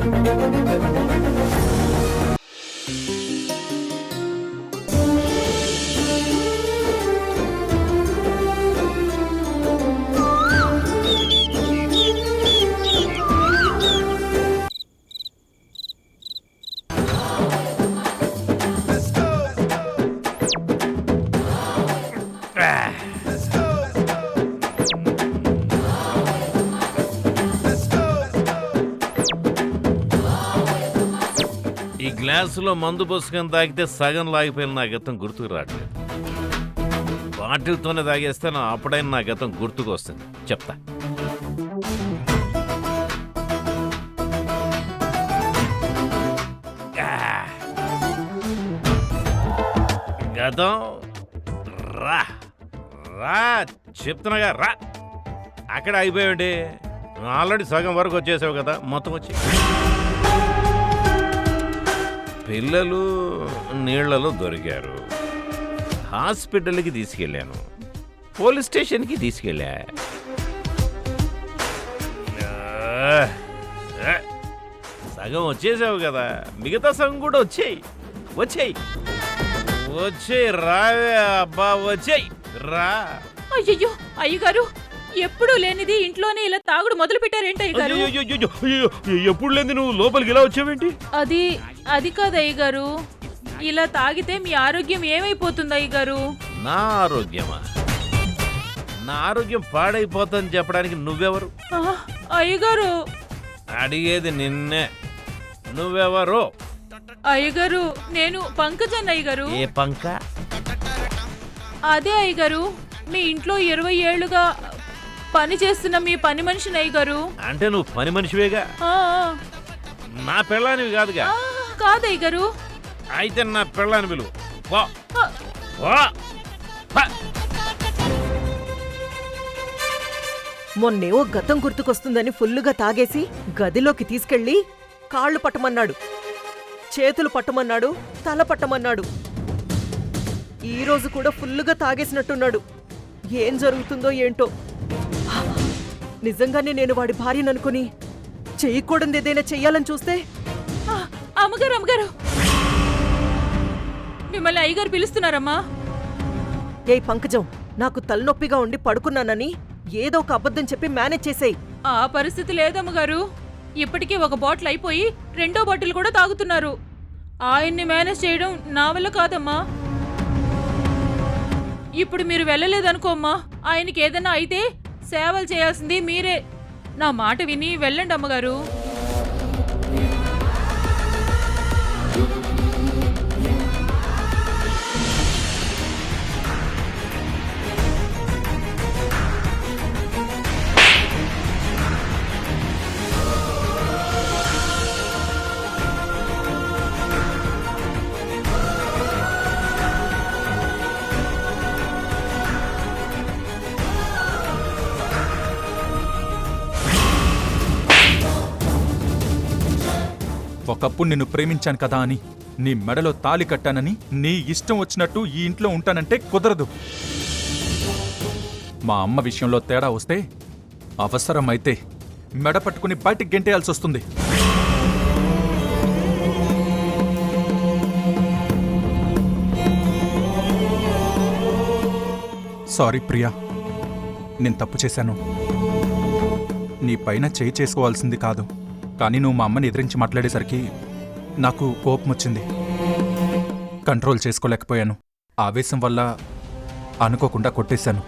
ఈ గ్లాసులో మందు పోసుకొని తాగితే సగం లాగిపోయిన నా గతం గుర్తుకు రావట్లేదు. బాటిల్తోనే తాగేస్తే అప్పుడైనా నా గతం గుర్తుకు వస్తుంది. చెప్తా. గతం రా రా చెప్తున్నాగా రా. అక్కడ అయిపోయావండి. ఆల్రెడీ సగం వరకు వచ్చేసావు కదా, మొత్తం వచ్చి పిల్లలు నీళ్లలో దొరికారు. హాస్పిటల్కి తీసుకెళ్ళాను, పోలీస్ స్టేషన్కి తీసుకెళ్ళా. సగం వచ్చేసావు కదా, మిగతా సగం కూడా వచ్చేయి. వచ్చేయి రావే అబ్బా, వచ్చేయి రా. అయ్యయ్యో అయ్యగారు, ఎప్పుడు లేనిది ఇంట్లోనే ఇలా తాగుడు మొదలు పెట్టారేంటి అయ్యగారు? ఎప్పుడు లేని నువ్వు లోపలికి ఇలా వచ్చావేంటి? అది కాదు అయ్యగారు, ఇలా తాగితే మీ ఆరోగ్యం ఏమైపోతుంది అయ్యగారు? నా ఆరోగ్యమా? నా ఆరోగ్యం పాడైపోతుందని చెప్పడానికి నువ్వెవరు? అయ్యగారు అడిగేది నిన్నే. నువ్వెవరు? అయ్యగారు నేను పంకజన్ అయ్యగారు. ఏ పంక? అదే అయ్యగారు, మీ ఇంట్లో 20 ఏళ్లుగా పని చేస్తున్న మీ పని మనిషిని అయ్యగారు. అంటే నువ్వు పని మనిషివేగా? నా పెళ్ళానివి కాదుగా? కాదయ్యగారు. అయితే నా పెళ్ళాని పిలువు. మొన్నేవో గతం గుర్తుకొస్తుందని ఫుల్లుగా తాగేసి గదిలోకి తీసుకెళ్లి కాళ్ళు పట్టమన్నాడు, చేతులు పట్టమన్నాడు, తల పట్టమన్నాడు. ఈరోజు కూడా ఫుల్లుగా తాగేసినట్టున్నాడు. ఏం జరుగుతుందో ఏంటో. నిజంగానే నేను వాడి భార్యననుకుని చెయ్యకూడదు ఏదైనా చెయ్యాలని చూస్తే. అమ్మగారు మిమ్మల్ని అయ్యగారు పిలుస్తున్నారమ్మా. ఏ పంకజం, నాకు తలనొప్పిగా ఉండి పడుకున్నానని ఏదో ఒక అబద్ధం చెప్పి మేనేజ్ చేసేయి. ఆ పరిస్థితి లేదమ్మగారు. ఇప్పటికీ ఒక బాటిల్ అయిపోయి 2వ బాటిల్ కూడా తాగుతున్నారు. ఆయన్ని మేనేజ్ చేయడం నా వల్ల కాదమ్మా. ఇప్పుడు మీరు వెళ్ళలేదనుకోమ్మా, ఆయనకి ఏదైనా అయితే సేవలు చేయాల్సింది మీరే. నా మాట విని వెళ్ళండి అమ్మగారు. ఒకప్పుడు నిన్ను ప్రేమించాను కదా అని నీ మెడలో తాళి కట్టానని నీ ఇష్టం వచ్చినట్టు ఈ ఇంట్లో ఉంటానంటే కుదరదు. మా అమ్మ విషయంలో తేడా వస్తే అవసరమైతే మెడ పట్టుకుని బయటికి గెంటేయాల్సి వస్తుంది. సారీ ప్రియా, నేను తప్పు చేశాను. నీ పైన చేయి చేసుకోవాల్సింది కాదు, కానీ నువ్వు మా అమ్మని ఎదిరించి మాట్లాడేసరికి నాకు కోపం వచ్చింది. కంట్రోల్ చేసుకోలేకపోయాను. ఆవేశం వల్ల అనుకోకుండా కొట్టేశాను.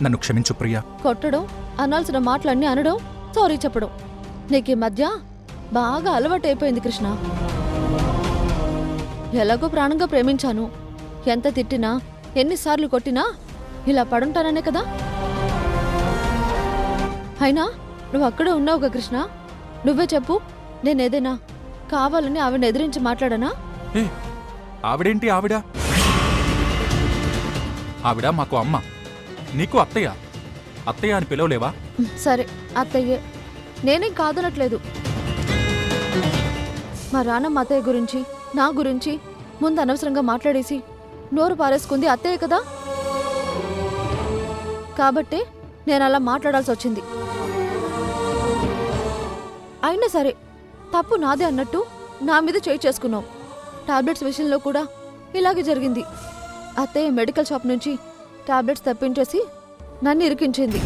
నన్ను క్షమించు ప్రియా. కొట్టడం, అనాల్సిన మాటలన్నీ అనడం, సారీ చెప్పడం నీకు ఈ మధ్య బాగా అలవాటైపోయింది కృష్ణ. ఎలాగో ప్రాణంగా ప్రేమించాను. ఎంత తిట్టినా, ఎన్నిసార్లు కొట్టినా ఇలా పడుంటాననే కదా. అయినా నువ్వు అక్కడే ఉన్నావుగా కృష్ణ. నువ్వే చెప్పు, నేనేదైనా కావాలని ఆవిడని ఎదిరించి మాట్లాడనా? ఆవిడేంటి ఆవిడ? ఆవిడ మాకు అమ్మ, నీకు అత్తయ్య. అత్తయ్య అని పిలవలేవా? సరే అత్తయ్యే, నేనేం కాదనట్లేదు. మా రానమ్మ అత్తయ్య గురించి, నా గురించి ముందు అనవసరంగా మాట్లాడేసి నోరు పారేసుకుంది అత్తయ్య కదా. కాబట్టే నేను అలా మాట్లాడాల్సి వచ్చింది. అయినా సరే తప్పు నాదే అన్నట్టు నా మీద చేయి చేసుకున్నావు. టాబ్లెట్స్ విషయంలో కూడా ఇలాగే జరిగింది. అత్తయ్య మెడికల్ షాప్ నుంచి టాబ్లెట్స్ తెప్పించేసి నన్ను ఇరికించింది.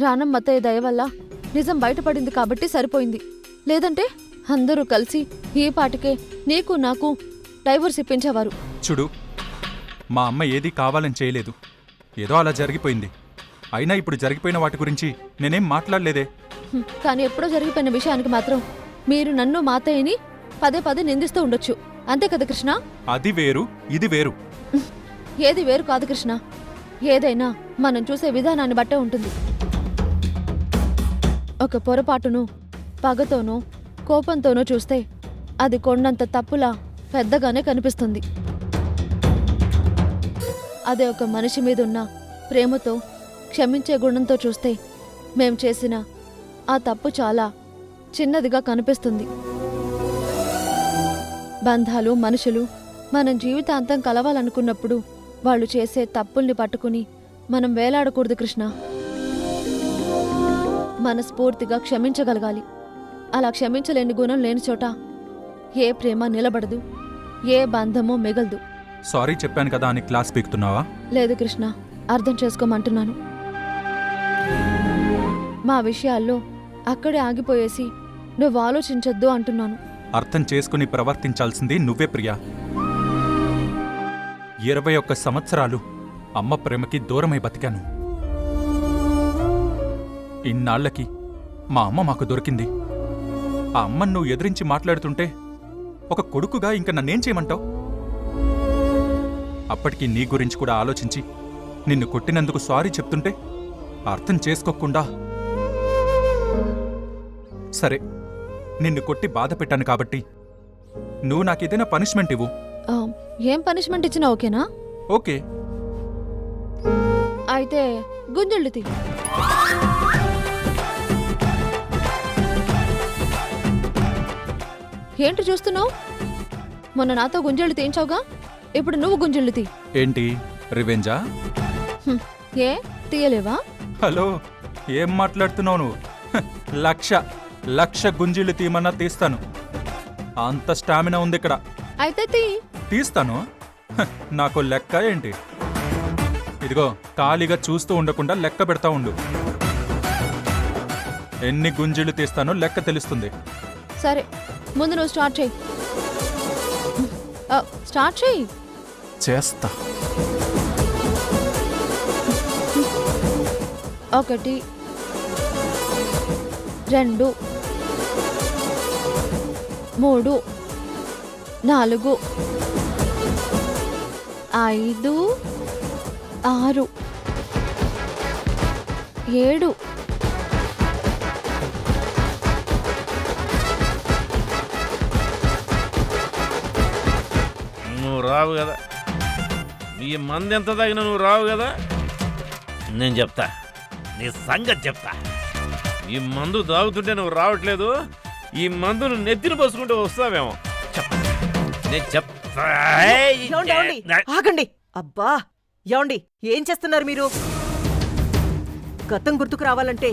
రానమ్మ అత్తయ్య దయ వల్ల నిజం బయటపడింది కాబట్టి సరిపోయింది. లేదంటే అందరూ కలిసి ఈ పాటికే నీకు నాకు డైవర్స్ ఇప్పించేవారు. చూడు, మా అమ్మ ఏదీ కావాలని చేయలేదు. ఏదో అలా జరిగిపోయింది. అయినా ఇప్పుడు జరిగిపోయిన వాటి గురించి నేనేం మాట్లాడలేదే. కానీ ఎప్పుడో జరిగిపోయిన విషయానికి మాత్రం మీరు నన్ను మా అత్తయ్యని పదే పదే నిందిస్తూ ఉండొచ్చు. అంతే కదా కృష్ణ? అది వేరు, ఇది వేరు. ఏది వేరు కాదు కృష్ణ. ఏదైనా మనం చూసే విధానాన్ని బట్టే ఉంటుంది. ఒక పొరపాటును పగతోనో కోపంతోనో చూస్తే అది కొండంత తప్పులా పెద్దగానే కనిపిస్తుంది. అదే ఒక మనిషి మీద ఉన్న ప్రేమతో క్షమించే గుణంతో చూస్తే మేం చేసిన ఆ తప్పు చాలా చిన్నదిగా కనిపిస్తుంది. బంధాలు, మనుషులు మనం జీవితాంతం కలవాలనుకున్నప్పుడు వాళ్ళు చేసే తప్పుల్ని పట్టుకుని మనం వేలాడకూడదు కృష్ణ. మనస్ఫూర్తిగా క్షమించగలగాలి. అలా క్షమించలేని గుణం లేని చోట ఏ ప్రేమ నిలబడదు, ఏ బంధమో మిగలదు. సారీ చెప్పాను కదా అని క్లాస్ పీకుతున్నావా? లేదు కృష్ణ, అర్థం చేసుకోమంటున్నాను. మా విషయాల్లో అక్కడే ఆగిపోయేసి నువ్వు ఆలోచించొద్దు అంటున్నాను. అర్థం చేసుకుని ప్రవర్తించాల్సింది నువ్వే ప్రియా. 21 సంవత్సరాలు అమ్మ ప్రేమకి దూరమై బతికాను. ఇన్నాళ్లకి మా అమ్మ మాకు దొరికింది. ఆ అమ్మను నువ్వు ఎదిరించి మాట్లాడుతుంటే ఒక కొడుకుగా ఇంక నన్నేం చేయమంటావు? అప్పటికి నీ గురించి కూడా ఆలోచించి నిన్ను కొట్టినందుకు సారీ చెప్తుంటే అర్థం చేసుకోకుండా, సరే నిన్ను కొట్టి బాధ పెట్టాను కాబట్టి నువ్వు నాకేదైనా పనిష్మెంట్ ఇవ్వు. ఏం పనిష్మెంట్ ఇచ్చినా ఓకేనా? ఓకే. అయితే గుంజుళ్ళు తీ. ఏంటి చూస్తున్నావు? మొన్న నాతో గుంజళ్ళు తీయించావుగా, ఇప్పుడు నువ్వు గుంజళ్ళు తీ. ఏంటి రివెంజా? ఏ తీయలేవా? హలో, ఏం మాట్లాడుతున్నావు నువ్వు? 1,00,000 గుంజీలు తీయమన్నా తీస్తాను. అంత స్టామినా ఉంది ఇక్కడ. అయితే తీ. తీస్తాను. నాకు లెక్క ఏంటి? ఇదిగో, ఖాళీగా చూస్తూ ఉండకుండా లెక్క పెడతా ఉండు. ఎన్ని గుంజీలు తీస్తానో లెక్క తెలుస్తుంది. సరే, ముందు నువ్వు స్టార్ట్ చేయి. స్టార్ట్ చేయి. చేస్తా. 1 2 3 4 5 6 7 నువ్వు రావు కదా, ఈ మంది ఎంత తగినా నువ్వు రావు కదా. నేను చెప్తా, నీ సంగతి చెప్తా. ఈ మందు తాగుతుంటే నువ్వు రావట్లేదు, ఈ మందును నెత్తిన పోసుకుంటూ వస్తావేమో. నేను చెప్తా. ఏమండి, ఏమండి? ఆగండి. అబ్బా, ఏమండి, ఏం చేస్తున్నారు మీరు? గతం గుర్తుకు రావాలంటే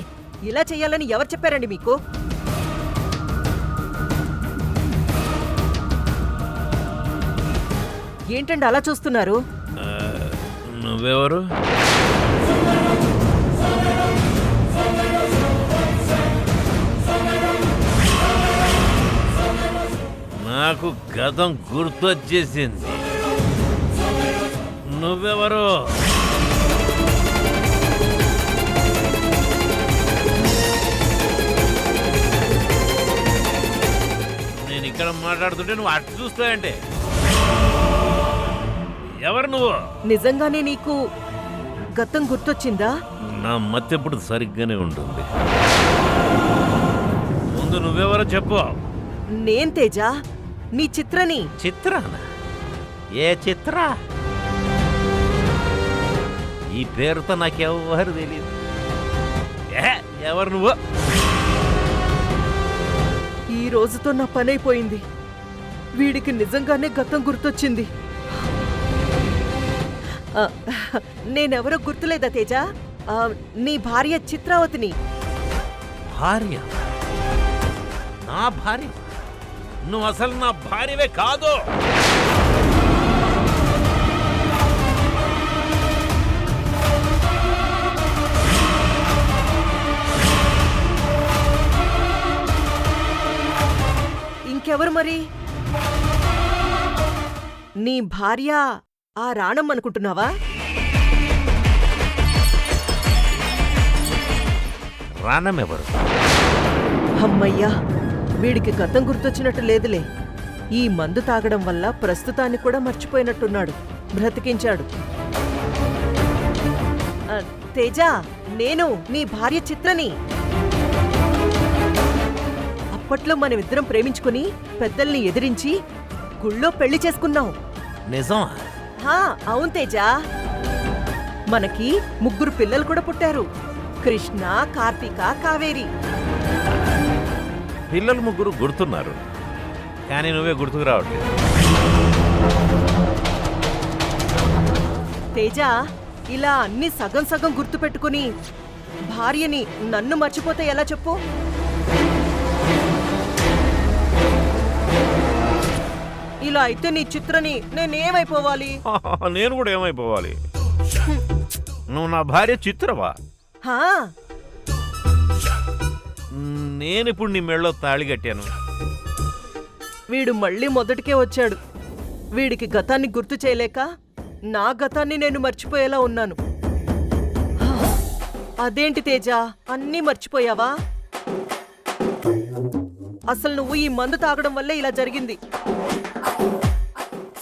ఇలా చెయ్యాలని ఎవరు చెప్పారండి మీకు? ఏంటండి అలా చూస్తున్నారు? నువ్వెవరు? నాకు గతం గుర్తొచ్చేసింది. నువ్వెవరు? నేను ఇక్కడ మాట్లాడుతుంటే నువ్వు అటు చూస్తావంటే ఎవరు నువ్వు? నిజంగానే నీకు గతం గుర్తొచ్చిందా? నా మత్తు ఎప్పుడు సరిగ్గానే ఉంటుంది. ముందు నువ్వెవరో చెప్పు. నేను తేజ, నీ చిత్రని. చిత్రానా? ఏ చిత్ర? ఈ పేరుతో నాకెవ్వరు తెలియదు. ఎవరు నువ్వు? ఈ రోజుతో నా పనైపోయింది. వీడికి నిజంగానే గతం గుర్తొచ్చింది. నేనెవరో గుర్తులేదా తేజ? నీ భార్య చిత్రావతిని. భార్య? నా భార్య? నువ్వు అసలు నా భార్యవే కాదు. ఇంకెవరు మరి? నీ భార్య ఆ రాణం అనుకుంటున్నావా? రాణమెవరు? అమ్మయ్యా, వీడికి గతం గుర్తొచ్చినట్టు లేదులే. ఈ మందు తాగడం వల్ల ప్రస్తుతాన్ని కూడా మర్చిపోయినట్టున్నాడు. బ్రతికించాడు. తేజ, నేను నీ భార్య చిత్రని. అప్పట్లో మనమిద్దరం ప్రేమించుకుని పెద్దల్ని ఎదిరించి గుళ్ళో పెళ్లి చేసుకున్నాం. నిజమా? అవును తేజ. మనకి 3 పిల్లలు కూడా పుట్టారు. కృష్ణ, కార్తీక, కావేరి. పిల్లలు 3 గుర్తున్నారు, కానీ నువ్వే గుర్తుకు రావట్లేదు. తేజ, ఇలా అన్ని సగం సగం గుర్తు పెట్టుకుని భార్యని నన్ను మర్చిపోతే ఎలా చెప్పు? ఇలా అయితే నీ చిత్రని నేనేమైపోవాలి? నేను కూడా ఏమైపోవాలి? నువ్వు నా భార్య చిత్రవా? హా, నేనిప్పుడు నీ మెళ్ళో తాళి కట్టాను. వీడు మళ్ళీ మొదటికే వచ్చాడు. వీడికి గతాన్ని గుర్తు చేయలేక నా గతాన్ని నేను మర్చిపోయేలా ఉన్నాను. అదేంటి తేజ, అన్నీ మర్చిపోయావా? అసలు నువ్వు ఈ మందు తాగడం వల్లే ఇలా జరిగింది.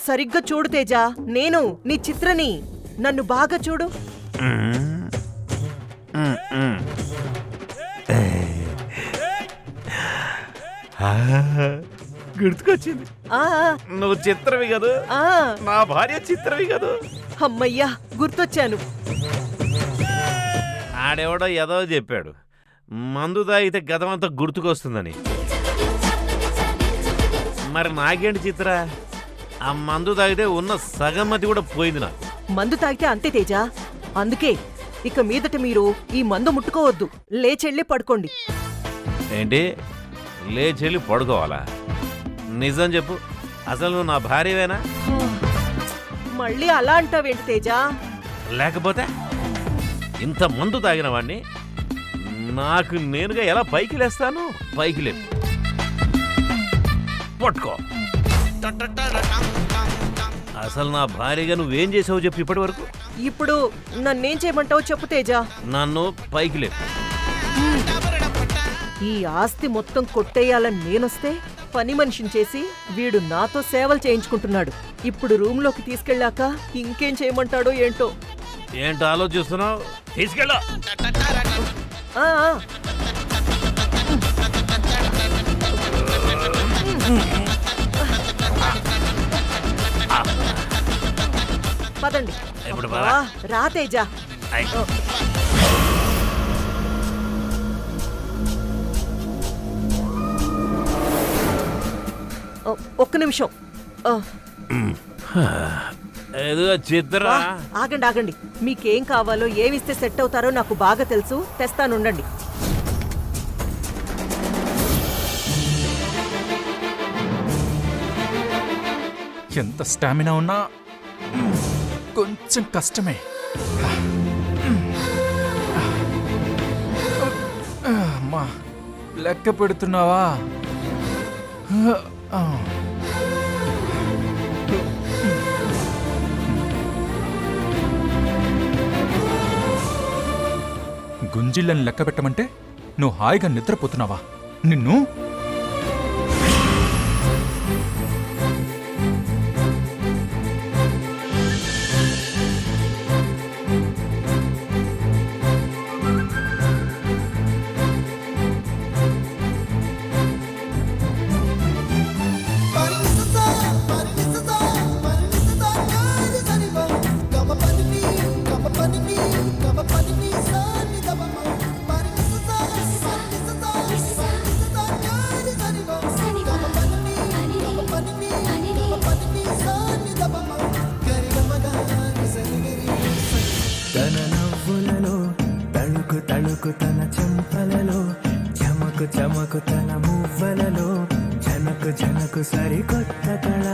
సరిగ్గా చూడు తేజ, నేను నీ చిత్రని. నన్ను బాగా చూడు. గుర్తుకొచ్చింది. నువ్వు చిత్రవి కదా? నా భార్య చిత్రవి కదా? అమ్మయ్యా, గుర్తొచ్చాను. ఆడెవడో ఏదో చెప్పాడు, మందు తాగితే గతమంతా గుర్తుకొస్తుందని. మరి నాకేంటి చిత్ర? ఆ మందు తాగితే ఉన్న సగమతి కూడా పోయింది నాకు. మందు తాగితే అంతే తేజ. అందుకే ఇక మీదట మీరు ఈ మందు ముట్టుకోవద్దు. లేచెళ్ళి పడుకోండి. ఏంటి? లేచెళ్ళి పడుకోవాలా? నిజం చెప్పు, అసలు నువ్వు నా భార్యవేనా? మళ్ళీ అలా అంటావేంటి తేజ? లేకపోతే ఇంత మందు తాగిన వాడిని నాకు నేనుగా ఎలా పైకి లేస్తాను? పైకి లేదు, పట్టుకో. అసలు నా భార్యగా నువ్వేం చేసావు చెప్పు ఇప్పటి వరకు? ఇప్పుడు నన్నేం చేయమంటావు చెప్పు తేజ. నన్ను పైకి లేదు. ఈ ఆస్తి మొత్తం కొట్టేయాలని నేనొస్తే పని మనిషిని చేసి వీడు నాతో సేవలు చేయించుకుంటున్నాడు. ఇప్పుడు రూమ్లోకి తీసుకెళ్ళాక ఇంకేం చేయమంటాడో ఏంటో. ఏంటో ఆలోచిస్తున్నావు? తీసుకెళ్ళా. ఆ, ఆ. పదండి. ఇప్పుడు అబ్బా, రా తేజ. ఒక్క నిమిషం. ఏదో చిత్ర. ఆగండి ఆగండి. మీకేం కావాలో ఏమిస్తే సెట్ అవుతారో నాకు బాగా తెలుసు. తెస్తానుండండి. ఎంత స్టామినా ఉన్నా కొంచెం కష్టమే. అమ్మా, లెక్క పెడుతున్నావా? గుంజిళ్ళని లెక్క పెట్టమంటే నువ్వు హాయిగా నిద్రపోతున్నావా? నిన్ను తనకు తన మువ్వలలో జనకు జనకు సరికొత్త కళ.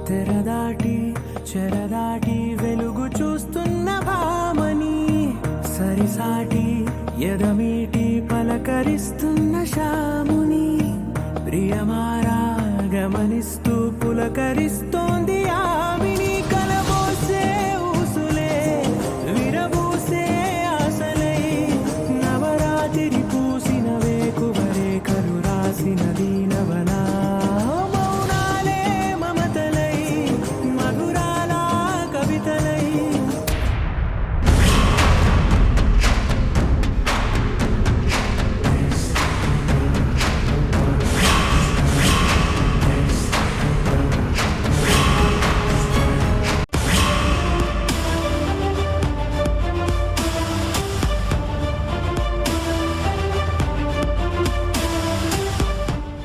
తెరదాటి చెరదాటి వెలుగు చూస్తున్న భామని, సరిసాటి ఎదమీటి పలకరిస్తున్న శాముని, ప్రియమారా గమనిస్తూ పులకరిస్తోంది ఆవిని. కలబోసే ఊసులే విరబూసే ఆశలై, నవరాత్రి పూసిన వేకువరే కలు రాసిన దీనవనా.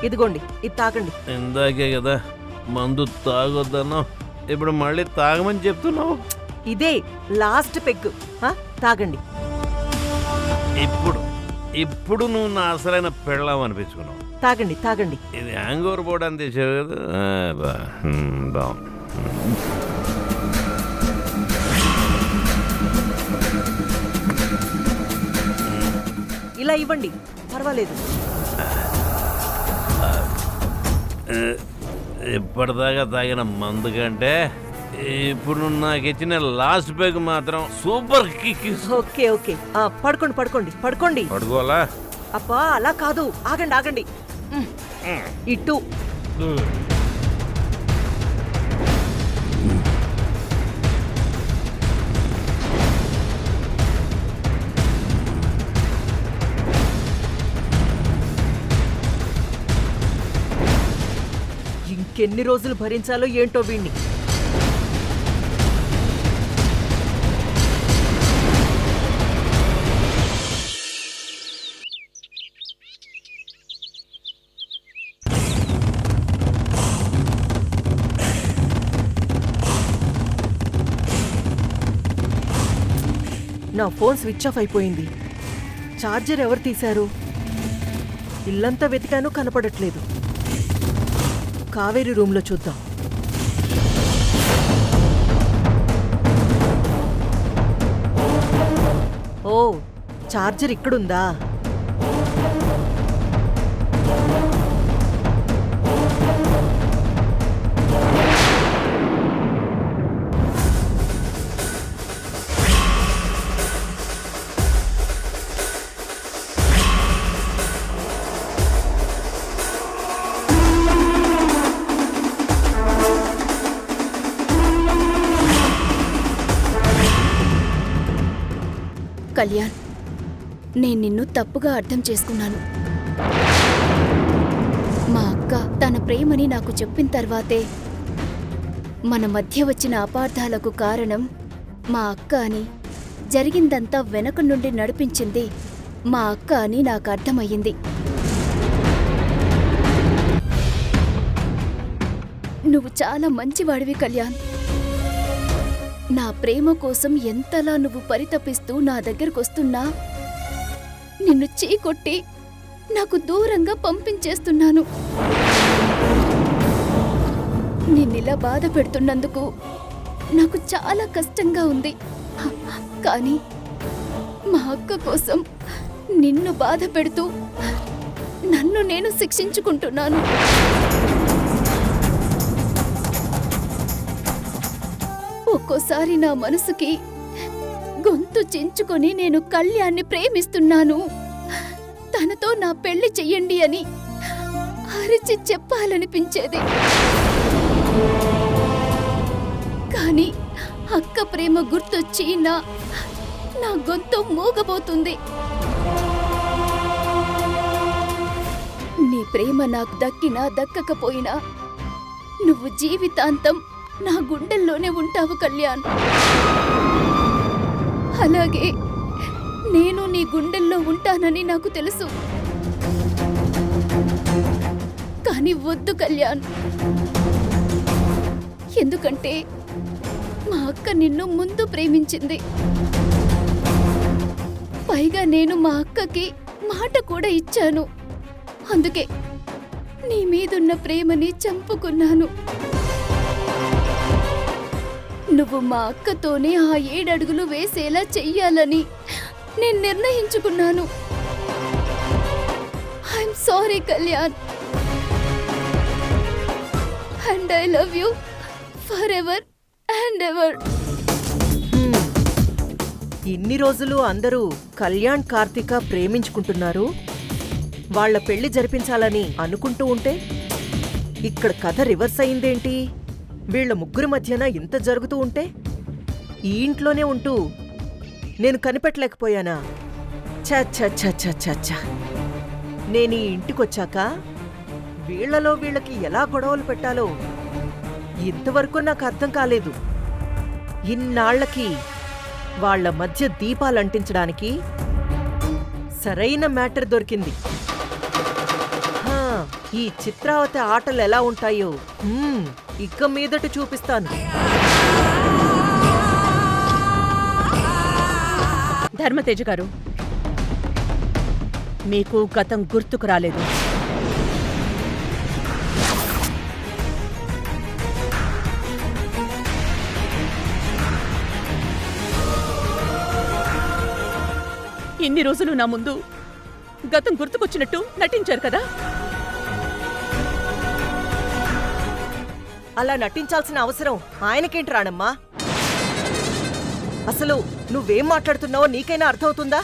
ఇదిగోండి, ఇది తాగండి. ఇందాకే కదా మందు తాగొద్దన్నావు, ఇప్పుడు మళ్ళీ తాగమని చెప్తున్నావు. ఇదే లాస్ట్ పెగ్. తాగండి. ఇప్పుడు నువ్వు నా అసలైన పెళ్ళాం అనిపించుకున్నావు. తాగండి తాగండి. ఇది హ్యాంగ్ ఓవర్ బోర్డు అని తెచ్చావు కదా. బాగుంది. ఇలా ఇవ్వండి, పర్వాలేదు. ఇప్పటిదాకా తాగిన మందు కంటే ఇప్పుడు నాకు ఇచ్చిన లాస్ట్ బ్యాగ్ మాత్రం సూపర్ కిక్. ఓకే ఓకే, పడుకోండి పడుకోండి పడుకోండి. పడుకోవాలా? అబ్బా అలా కాదు, ఆగండి ఆగండి. ఇటు ఇంకెన్ని రోజులు భరించాలో ఏంటో వీణ్ణి. నా ఫోన్ స్విచ్ ఆఫ్ అయిపోయింది. ఛార్జర్ ఎవరు తీశారు? ఇల్లంతా వెతికాను, కనపడట్లేదు. కావేరి రూమ్లో చూద్దాం. ఓ, ఛార్జర్ ఇక్కడుందా? కళ్యాణ్, నేను నిన్ను తప్పుగా అర్థం చేసుకున్నాను. మా అక్క తన ప్రేమని నాకు చెప్పిన తర్వాతే మన మధ్య వచ్చిన అపార్థాలకు కారణం మా అక్క అని, జరిగిందంతా వెనక నుండి నడిపించింది మా అక్క అని నాకు అర్థమయ్యింది. నువ్వు చాలా మంచివాడివి కళ్యాణ్. నా ప్రేమ కోసం ఎంతలా నువ్వు పరితపిస్తూ నా దగ్గరకొస్తున్నా నిన్ను చీకొట్టి నాకు దూరంగా పంపించేస్తున్నాను. నిన్నిలా బాధ పెడుతున్నందుకు నాకు చాలా కష్టంగా ఉంది. కానీ మా అక్క కోసం నిన్ను బాధ పెడుతూ నన్ను నేను శిక్షించుకుంటున్నాను. ఒక్కోసారి నా మనసుకి గొంతు చించుకొని నేను కళ్యాణ్ని ప్రేమిస్తున్నాను, తనతో నా పెళ్లి చెయ్యండి అని. అరిచి చెప్పాలనిపించేది. కానీ అక్క ప్రేమ గుర్తొచ్చి నా గొంతు మూగబోతుంది. నీ ప్రేమ నాకు దక్కినా దక్కకపోయినా నువ్వు జీవితాంతం నా గుండెల్లోనే ఉంటావు కళ్యాణ్. అలాగే నేను నీ గుండెల్లో ఉంటానని నాకు తెలుసు. కానీ వద్దు కళ్యాణ్, ఎందుకంటే మా అక్క నిన్ను ముందు ప్రేమించింది. పైగా నేను మా అక్కకి మాట కూడా ఇచ్చాను. అందుకే నీ మీదున్న ప్రేమని చంపుకున్నాను. నువ్వు మా అక్కతోనే ఆ 7 అడుగులు వేసేలా చెయ్యాలని నేను నిర్ణయించుకున్నాను. I'm sorry Kalyan, and I love you for ever and ever. ఇన్ని రోజులు అందరూ కళ్యాణ్ కార్తిక ప్రేమించుకుంటున్నారు, వాళ్ళ పెళ్లి జరిపించాలని అనుకుంటూ ఉంటే ఇక్కడ కథ రివర్స్ అయిందేంటి? వీళ్ళ ముగ్గురి మధ్యన ఇంత జరుగుతూ ఉంటే ఈ ఇంట్లోనే ఉంటూ నేను కనిపెట్టలేకపోయానా? ఛ నేను ఈ ఇంటికొచ్చాక వీళ్లలో వీళ్ళకి ఎలా గొడవలు పెట్టాలో ఇంతవరకు నాకు అర్థం కాలేదు. ఇన్నాళ్లకి వాళ్ల మధ్య దీపాలంటించడానికి సరైన మ్యాటర్ దొరికింది. ఈ చిత్రావతి ఆటలు ఎలా ఉంటాయో ఇక మీదట చూపిస్తాను. ధర్మతేజ గారు, మీకు గతం గుర్తుకు రాలేదు. ఇన్ని రోజులు నా ముందు గతం గుర్తుకొచ్చినట్టు నటించారు కదా. అలా నటించాల్సిన అవసరం ఆయనకేంటి రాణమ్మా? అసలు నువ్వేం మాట్లాడుతున్నావో నీకైనా అర్థమవుతుందా?